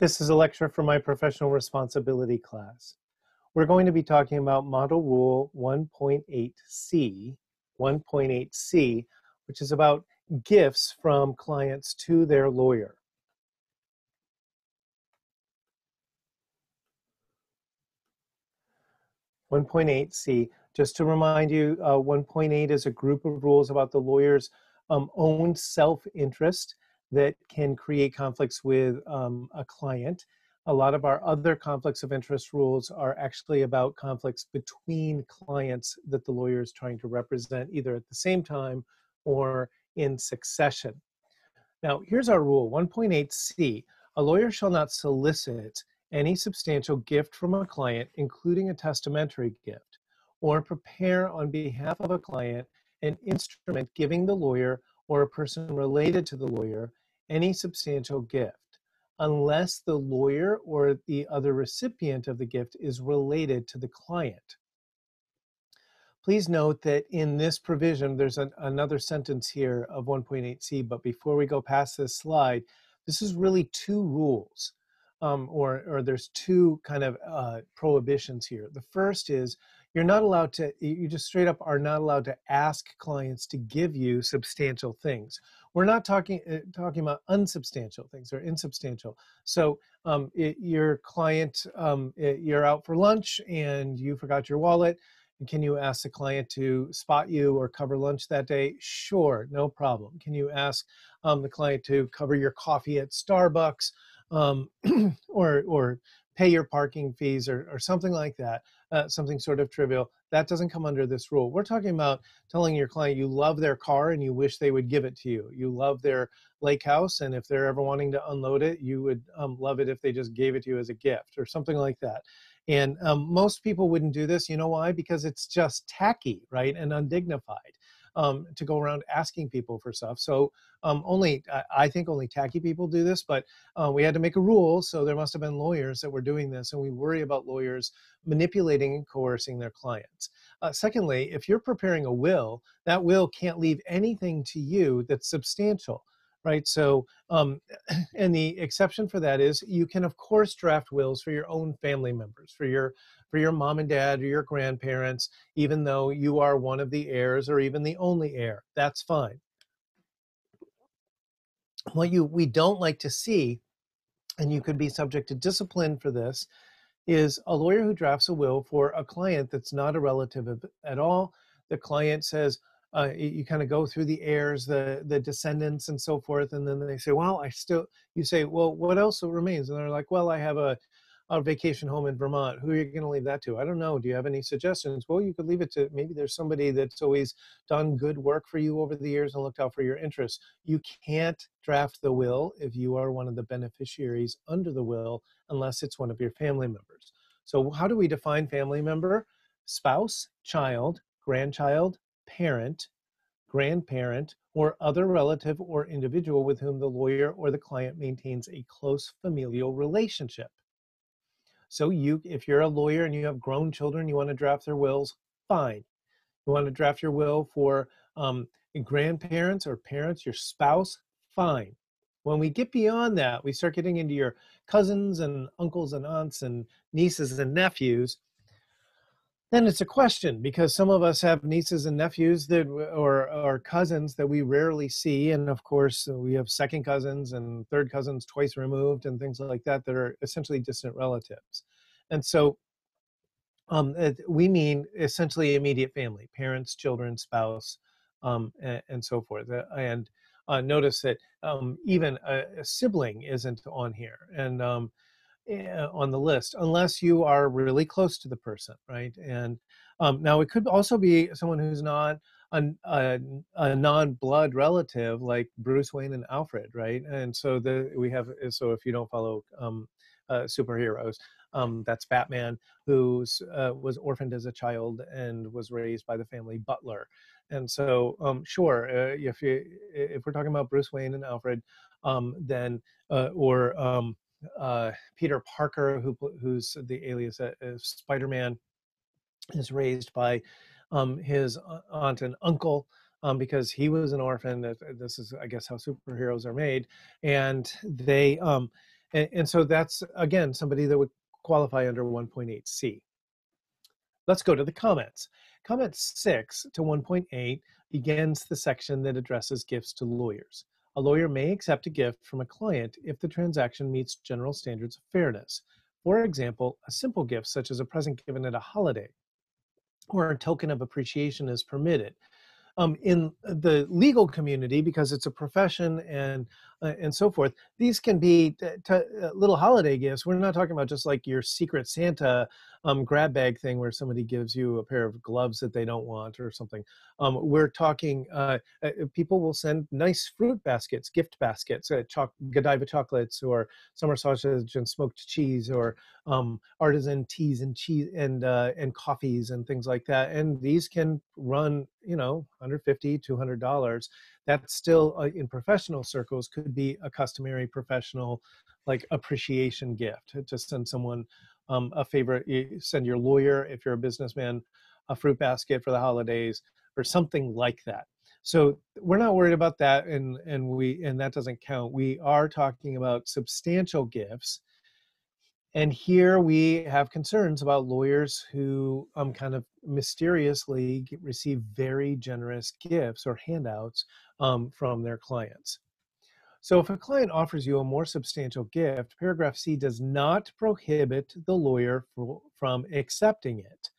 This is a lecture for my professional responsibility class. We're going to be talking about Model Rule 1.8c, 1.8c, which is about gifts from clients to their lawyer. 1.8c, just to remind you, 1.8 is a group of rules about the lawyer's own self-interest that can create conflicts with a client. A lot of our other conflicts of interest rules are actually about conflicts between clients that the lawyer is trying to represent either at the same time or in succession. Now, here's our rule, 1.8c. A lawyer shall not solicit any substantial gift from a client, including a testamentary gift, or prepare on behalf of a client an instrument giving the lawyer or a person related to the lawyer any substantial gift, unless the lawyer or the other recipient of the gift is related to the client. Please note that in this provision, there's another sentence here of 1.8c, but before we go past this slide, this is really two rules, or there's two kind of prohibitions here. The first is you're not allowed to, you just straight up are not allowed to ask clients to give you substantial things. We're not talking about unsubstantial things or insubstantial. So your client, you're out for lunch and you forgot your wallet. Can you ask the client to spot you or cover lunch that day? Sure, no problem. Can you ask the client to cover your coffee at Starbucks or pay your parking fees or something like that, something sort of trivial? That doesn't come under this rule. We're talking about telling your client you love their car and you wish they would give it to you. You love their lake house, and if they're ever wanting to unload it, you would love it if they just gave it to you as a gift or something like that. And most people wouldn't do this. You know why? Because it's just tacky, right, and undignified to go around asking people for stuff. So I think only tacky people do this, but we had to make a rule, so there must have been lawyers that were doing this, and we worry about lawyers manipulating and coercing their clients. Secondly, if you're preparing a will, that will can't leave anything to you that's substantial. Right, so, and the exception for that is you can, of course, draft wills for your own family members, for your mom and dad or your grandparents, even though you are one of the heirs or even the only heir. That's fine. What we don't like to see, and you could be subject to discipline for this, is a lawyer who drafts a will for a client that's not a relative at all. The client says, you kind of go through the heirs, the descendants and so forth, and then they say, well, you say, well, what else remains? And they're like, well, I have a vacation home in Vermont. Who are you going to leave that to? I don't know. Do you have any suggestions? Well, you could leave it to, maybe there's somebody that's always done good work for you over the years and looked out for your interests. You can't draft the will if you are one of the beneficiaries under the will, unless it's one of your family members. So how do we define family member? Spouse, child, grandchild, parent, grandparent, or other relative or individual with whom the lawyer or the client maintains a close familial relationship. So if you're a lawyer and you have grown children, you want to draft their wills, fine. You want to draft your will for grandparents or parents, your spouse, fine. When we get beyond that, we start getting into your cousins and uncles and aunts and nieces and nephews. Then it's a question, because some of us have nieces and nephews that, or cousins that we rarely see. And of course, we have second cousins and third cousins twice removed and things like that that are essentially distant relatives. And so we mean essentially immediate family, parents, children, spouse, and so forth. And notice that even a sibling isn't on here. And on the list, unless you are really close to the person, right? And now it could also be someone who's not a non-blood relative, like Bruce Wayne and Alfred, right? And so so if you don't follow superheroes, that's Batman, who was orphaned as a child and was raised by the family butler. And so, sure, if we're talking about Bruce Wayne and Alfred, then Peter Parker, who's the alias Spider-Man, is raised by his aunt and uncle, because he was an orphan. This is, I guess, how superheroes are made, and they And so that's, again, somebody that would qualify under 1.8c. Let's go to the comments. Comment 6 to 1.8 begins the section that addresses gifts to lawyers. A lawyer may accept a gift from a client if the transaction meets general standards of fairness. For example, a simple gift such as a present given at a holiday or a token of appreciation is permitted. In the legal community, because it's a profession and so forth, these can be little holiday gifts. We're not talking about just like your secret Santa grab bag thing where somebody gives you a pair of gloves that they don't want or something. We're talking people will send nice fruit baskets, gift baskets, Godiva chocolates or summer sausage and smoked cheese, or artisan teas and cheese and coffees and things like that. And these can run, $150, $200. That's still in professional circles could be a customary professional like appreciation gift to send someone a favor. You send your lawyer, if you're a businessman, a fruit basket for the holidays or something like that. So we're not worried about that, and that doesn't count. We are talking about substantial gifts. And here we have concerns about lawyers who kind of mysteriously receive very generous gifts or handouts from their clients. So if a client offers you a more substantial gift, paragraph C does not prohibit the lawyer from accepting it,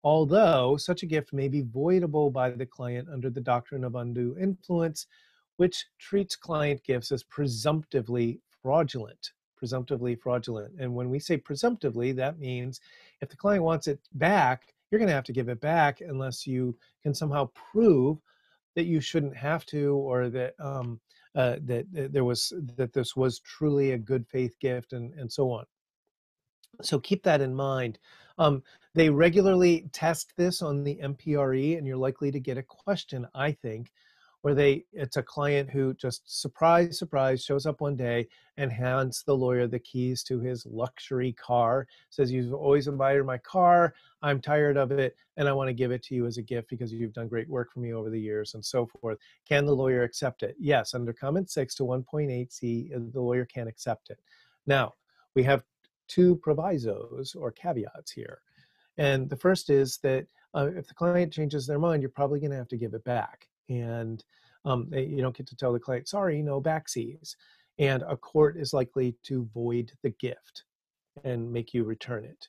although such a gift may be voidable by the client under the doctrine of undue influence, which treats client gifts as presumptively fraudulent. Presumptively fraudulent. And when we say presumptively, that means if the client wants it back, you're going to have to give it back unless you can somehow prove that you shouldn't have to, or that that this was truly a good faith gift, and so on. So keep that in mind. They regularly test this on the MPRE, and you're likely to get a question, I think, where it's a client who just surprise, shows up one day and hands the lawyer the keys to his luxury car, says, "You've always admired my car, I'm tired of it, and I want to give it to you as a gift because you've done great work for me over the years," and so forth. Can the lawyer accept it? Yes, under comment 6 to 1.8c, the lawyer can accept it. Now, we have two provisos or caveats here. And the first is that if the client changes their mind, you're probably going to have to give it back. And you don't get to tell the client, "Sorry, no backsies." And a court is likely to void the gift and make you return it.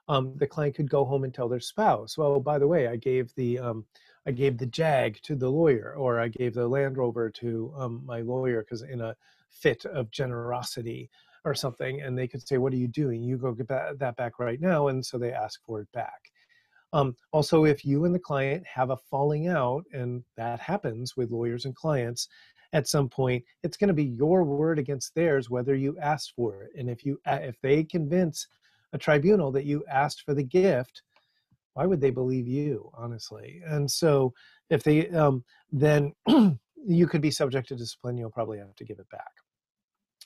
The client could go home and tell their spouse, "Well, by the way, I gave the Jag to the lawyer, or I gave the Land Rover to my lawyer because in a fit of generosity," or something. And they could say, "What are you doing? You go get that back right now." And so they ask for it back. Also, if you and the client have a falling out, and that happens with lawyers and clients at some point, it's going to be your word against theirs whether you asked for it. And if they convince a tribunal that you asked for the gift, why would they believe you, honestly? And so if they then you could be subject to discipline. You'll probably have to give it back.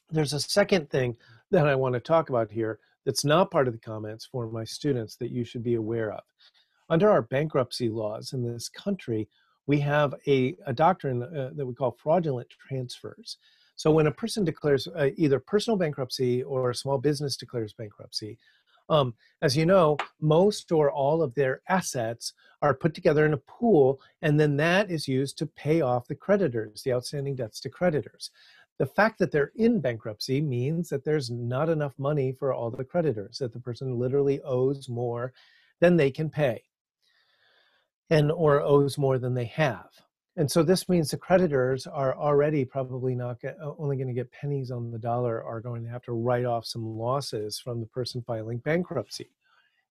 There's a second thing that I want to talk about here that's not part of the comments for my students that you should be aware of. Under our bankruptcy laws in this country, we have a doctrine that we call fraudulent transfers. So when a person declares either personal bankruptcy or a small business declares bankruptcy, as you know, most or all of their assets are put together in a pool, and then that is used to pay off the creditors, the outstanding debts to creditors. The fact that they're in bankruptcy means that there's not enough money for all the creditors, that the person literally owes more than they can pay, or owes more than they have. And so this means the creditors are already probably only going to get pennies on the dollar, are going to have to write off some losses from the person filing bankruptcy.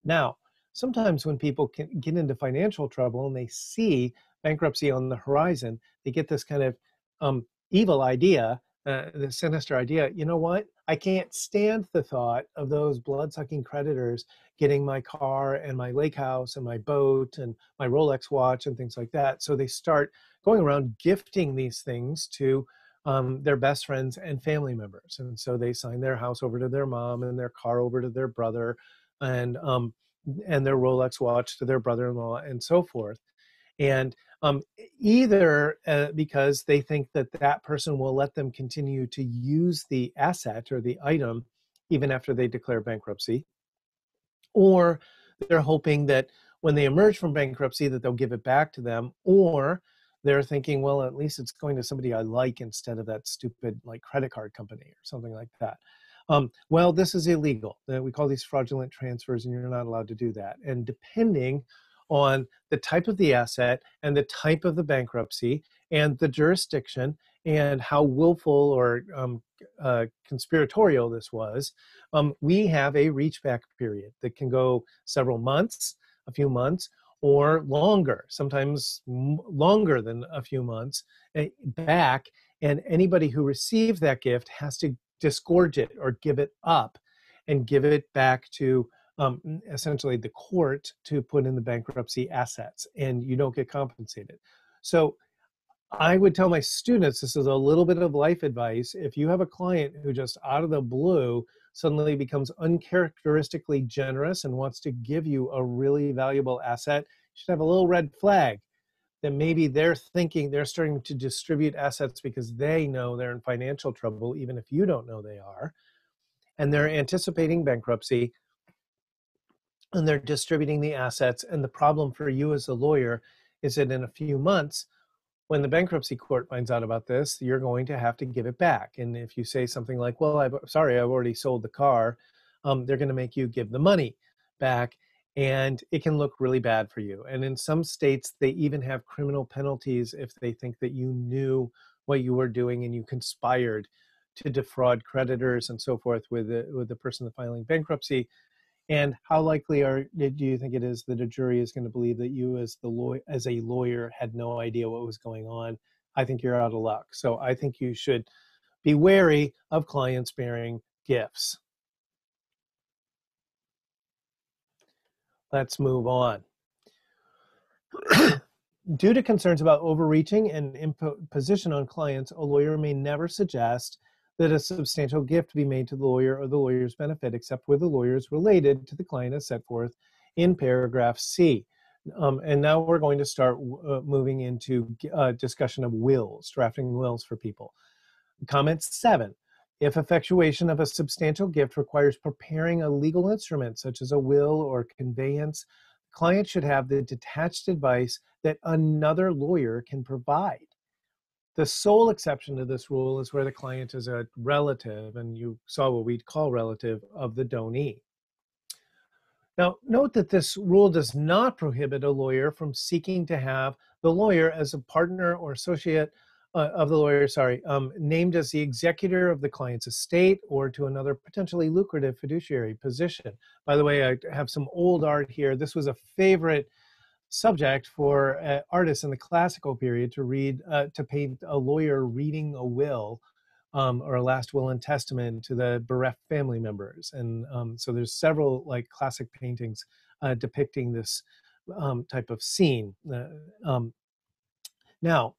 Now, sometimes when people can get into financial trouble and they see bankruptcy on the horizon, they get this kind of evil idea, the sinister idea, "You know what? I can't stand the thought of those blood-sucking creditors getting my car and my lake house and my boat and my Rolex watch and things like that." So they start going around gifting these things to their best friends and family members. And so they sign their house over to their mom and their car over to their brother, and their Rolex watch to their brother-in-law, and so forth. And either because they think that that person will let them continue to use the asset or the item even after they declare bankruptcy, or they're hoping that when they emerge from bankruptcy that they'll give it back to them, or they're thinking, well, at least it's going to somebody I like instead of that stupid like credit card company or something like that. Well, this is illegal. We call these fraudulent transfers, and you're not allowed to do that. And depending on the type of the asset and the type of the bankruptcy and the jurisdiction and how willful or conspiratorial this was, we have a reach back period that can go several months, a few months, or longer, sometimes longer than a few months back. And anybody who received that gift has to disgorge it or give it up and give it back to essentially the court to put in the bankruptcy assets, and you don't get compensated. So I would tell my students, this is a little bit of life advice. If you have a client who just out of the blue suddenly becomes uncharacteristically generous and wants to give you a really valuable asset, you should have a little red flag that maybe they're thinking they're starting to distribute assets because they know they're in financial trouble, even if you don't know they are, and they're anticipating bankruptcy, and they're distributing the assets. And the problem for you as a lawyer is that in a few months, when the bankruptcy court finds out about this, you're going to have to give it back. And if you say something like, well, I've already sold the car, they're going to make you give the money back. And it can look really bad for you. And in some states, they even have criminal penalties if they think that you knew what you were doing and you conspired to defraud creditors and so forth with the person filing bankruptcy. And how likely do you think it is that a jury is going to believe that you as a lawyer had no idea what was going on? I think you're out of luck. So I think you should be wary of clients bearing gifts. Let's move on. Due to concerns about overreaching and imposition on clients, a lawyer may never suggest that a substantial gift be made to the lawyer or the lawyer's benefit, except where the lawyer is related to the client as set forth in paragraph C. And now we're going to start moving into discussion of wills, drafting wills for people. Comment 7. If effectuation of a substantial gift requires preparing a legal instrument, such as a will or conveyance, the client should have the detached advice that another lawyer can provide. The sole exception to this rule is where the client is a relative, and you saw what we'd call relative of the donee. Now, note that this rule does not prohibit a lawyer from seeking to have the lawyer as a partner or associate of the lawyer, named as the executor of the client's estate or to another potentially lucrative fiduciary position. By the way, I have some old art here. This was a favorite subject for artists in the classical period to paint a lawyer reading a will or a last will and testament to the bereft family members. And so there's several like classic paintings depicting this type of scene. Now,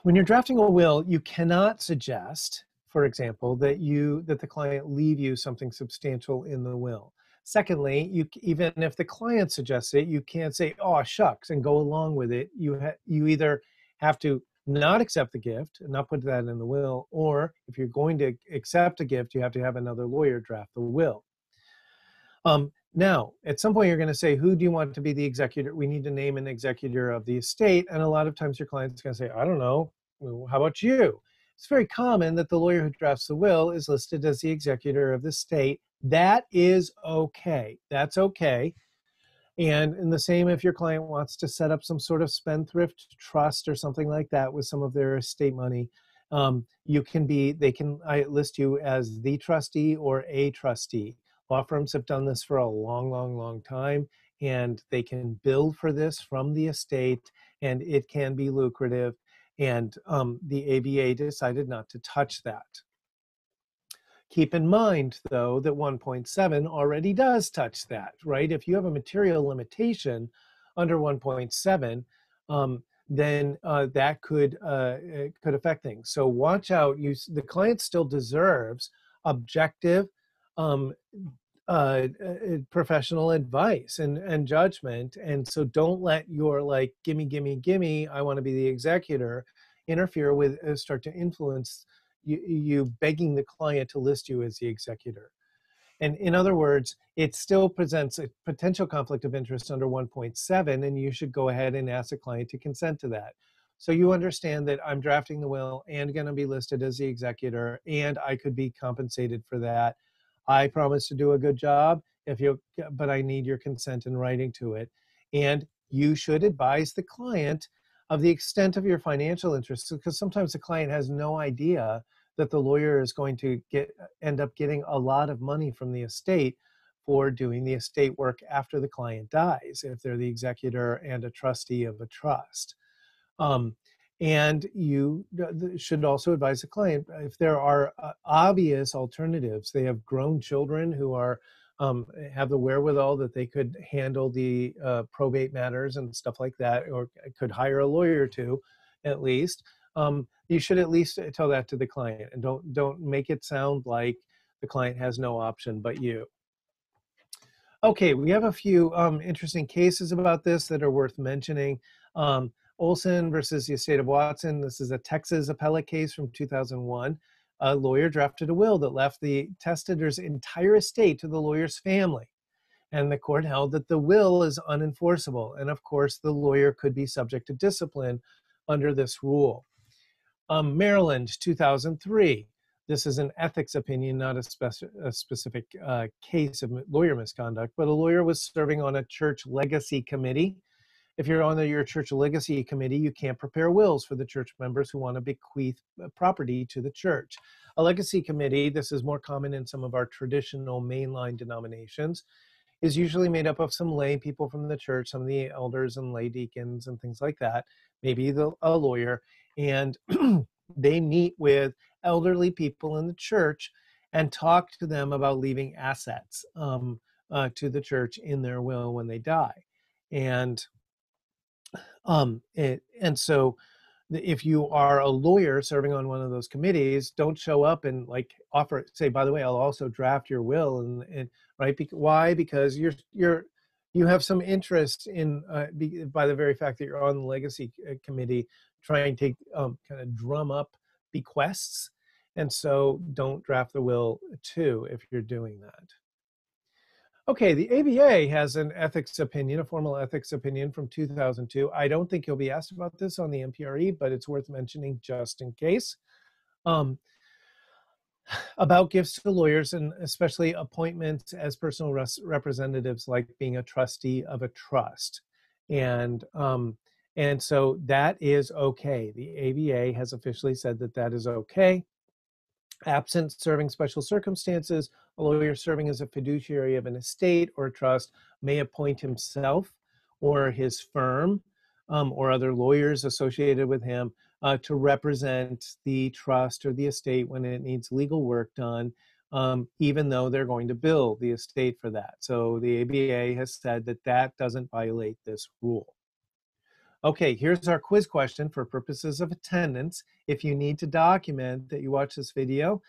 when you're drafting a will, you cannot suggest, for example, that the client leave you something substantial in the will. Secondly, even if the client suggests it, you can't say, oh, shucks, and go along with it. You either have to not accept the gift and not put that in the will, or if you're going to accept a gift, you have to have another lawyer draft the will. Now, at some point, you're going to say, who do you want to be the executor? We need to name an executor of the estate. And a lot of times your client's going to say, I don't know. Well, how about you? It's very common that the lawyer who drafts the will is listed as the executor of the estate. That is okay. That's okay. And in the same, if your client wants to set up some sort of spendthrift trust or something like that with some of their estate money, they can list you as the trustee or a trustee. Law firms have done this for a long, long, long time, and they can bill for this from the estate, and it can be lucrative. And the ABA decided not to touch that. Keep in mind, though, that 1.7 already does touch that, right? If you have a material limitation under 1.7, then that could affect things. So watch out. The client still deserves objective professional advice and judgment. And so don't let your like, gimme, gimme, gimme, I want to be the executor, interfere with, start to influence you begging the client to list you as the executor. And in other words, it still presents a potential conflict of interest under 1.7, and you should go ahead and ask the client to consent to that. So you understand that I'm drafting the will and going to be listed as the executor, and I could be compensated for that. I promise to do a good job, but I need your consent in writing to it. And you should advise the client of the extent of your financial interests, because sometimes the client has no idea that the lawyer is going to end up getting a lot of money from the estate for doing the estate work after the client dies, if they're the executor and a trustee of a trust. Um, and you should also advise the client if there are obvious alternatives. They have grown children who are have the wherewithal that they could handle the probate matters and stuff like that, or could hire a lawyer to, at least. You should at least tell that to the client, and don't make it sound like the client has no option but you. Okay, we have a few interesting cases about this that are worth mentioning. Olson versus the estate of Watson. This is a Texas appellate case from 2001. A lawyer drafted a will that left the testator's entire estate to the lawyer's family. And the court held that the will is unenforceable. And of course, the lawyer could be subject to discipline under this rule. Maryland, 2003. This is an ethics opinion, not a specific case of lawyer misconduct, but a lawyer was serving on a church legacy committee. If you're on your church legacy committee, you can't prepare wills for the church members who want to bequeath property to the church. A legacy committee, this is more common in some of our traditional mainline denominations, is usually made up of some lay people from the church, some of the elders and lay deacons and things like that, maybe a lawyer, and they meet with elderly people in the church and talk to them about leaving assets to the church in their will when they die. And so if you are a lawyer serving on one of those committees, don't show up and like say, by the way, I'll also draft your will, and right? Why? Because you have some interest in by the very fact that you're on the legacy committee, trying to kind of drum up bequests, and so don't draft the will too if you're doing that. Okay, the ABA has an ethics opinion, a formal ethics opinion from 2002. I don't think you'll be asked about this on the MPRE, but it's worth mentioning just in case. About gifts to lawyers, and especially appointments as personal representatives, like being a trustee of a trust. And so that is okay. The ABA has officially said that that is okay. Absent serving special circumstances, a lawyer serving as a fiduciary of an estate or a trust may appoint himself or his firm or other lawyers associated with him to represent the trust or the estate when it needs legal work done, even though they're going to bill the estate for that. So the ABA has said that that doesn't violate this rule. Okay, here's our quiz question for purposes of attendance. If you need to document that you watch this video,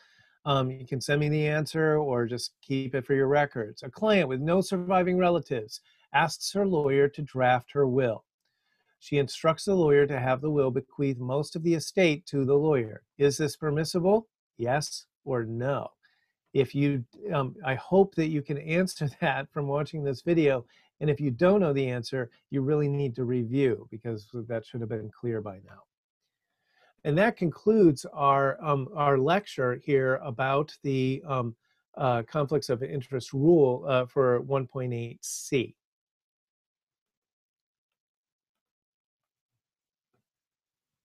you can send me the answer or just keep it for your records. A client with no surviving relatives asks her lawyer to draft her will. She instructs the lawyer to have the will bequeath most of the estate to the lawyer. Is this permissible? Yes or no? If you, I hope that you can answer that from watching this video. And if you don't know the answer, you really need to review, because that should have been clear by now. And that concludes our lecture here about the conflicts of interest rule for 1.8c.